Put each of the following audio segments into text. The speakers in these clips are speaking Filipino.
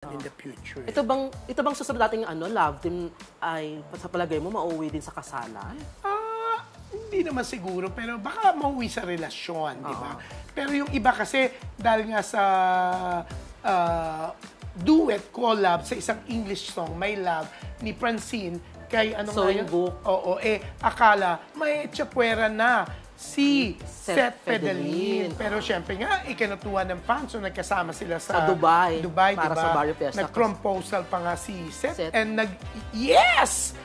in the future. Ito bang susunod nating love team ay sa palagay mo mauwi din sa kasalan? Hindi naman siguro, pero baka mauwi sa relasyon, di ba? Pero yung iba kasi, dahil nga sa duet, collab sa isang English song, My Love, ni Francine, kay So, nga yun? Oo, akala may tsapwera na si Seth Fedelin. Pero syempre nga, ikinutuwa ng fans, so nagkasama sila sa Dubai diba? para sa Barrio Fiesta. Nag-proposal pa nga si Seth. And Yes!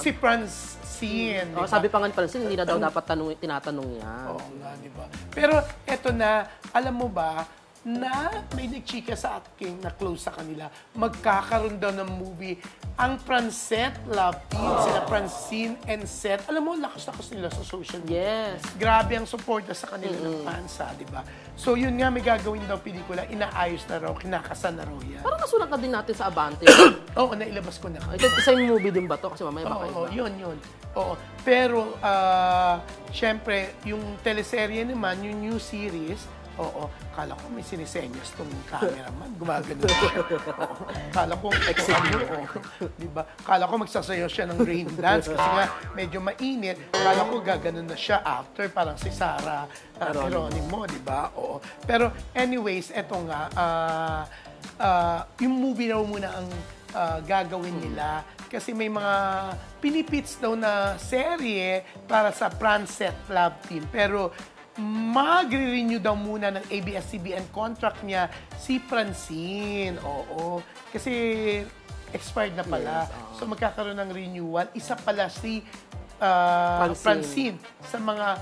Si Francine. Diba? Sabi pa nga ni Francine, hindi na daw dapat tinatanong niya. Oo nga, di ba? Pero eto na, alam mo ba, na may nagchika sa akin na close sa kanila, magkakaroon daw ng movie ang Francet Love Team, sila Francine and Seth. Alam mo, lakas-lakas nila sa social media. Yes. Grabe ang suporta sa kanila ng fans, di ba? So yun nga, may gagawin daw pelikula, inaayos na raw, kinakasan na raw yan. Parang nasulat na din natin sa Abante. Oo, nailabas ko na. Ito, isang movie din ba to? Kasi mamaya baka Oo, iba. yun. Oo. Pero, syempre, yung teleserye naman, yung new series, kala ko may sinisenyas tong cameraman. Gumagano siya. Kala ko, diba? Kala ko magsasayaw siya ng rain dance kasi nga medyo mainit. Kala ko gaganon na siya after, parang si Sarah Geronimo, diba? Oo. Pero anyways, eto nga, yung movie raw muna ang gagawin nila kasi may mga pinipits daw na serye para sa Francet Love Team. Pero magre-renew daw muna ng ABS-CBN contract niya si Francine. Oo. Kasi expired na pala. Yes, So magkakaroon ng renewal. Isa pala si Francine sa mga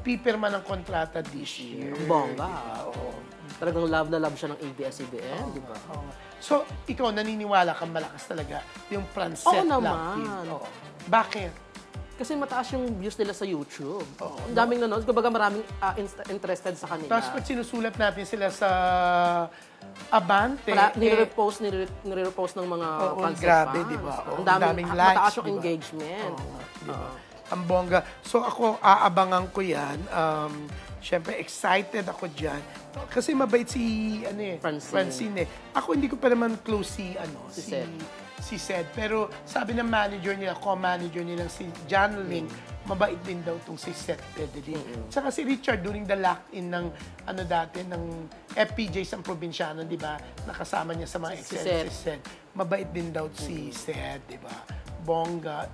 pipirma ng kontrata this year. Bongga. Diba? Oo. Talagang love na love siya ng ABS-CBN, di ba? So, ikaw, naniniwala kang malakas talaga yung Francet Love Team? Oo. Bakit? Kasi mataas yung views nila sa YouTube. Ang daming nanonood. Kumbaga maraming interested sa kanila. Tapos pag sinusulat natin sila sa Abante, nire-repost ng mga fans. Grabe, di ba? Ang daming likes. Mataas yung diba? engagement. Diba? Ang bongga. So ako, aabangan ko yan. Siyempre, excited ako dyan. Kasi mabait si Francine. Ako hindi ko pa naman close si Seth. Pero sabi ng manager nila, co-manager nila si John Ling, mabait din daw itong si Seth Fedelin. Tsaka si Richard, during the lock-in ng ng FPJ sa probinsyano, di ba? Nakasama niya sa mga si Seth. Mabait din daw si Seth, di ba? Bongga.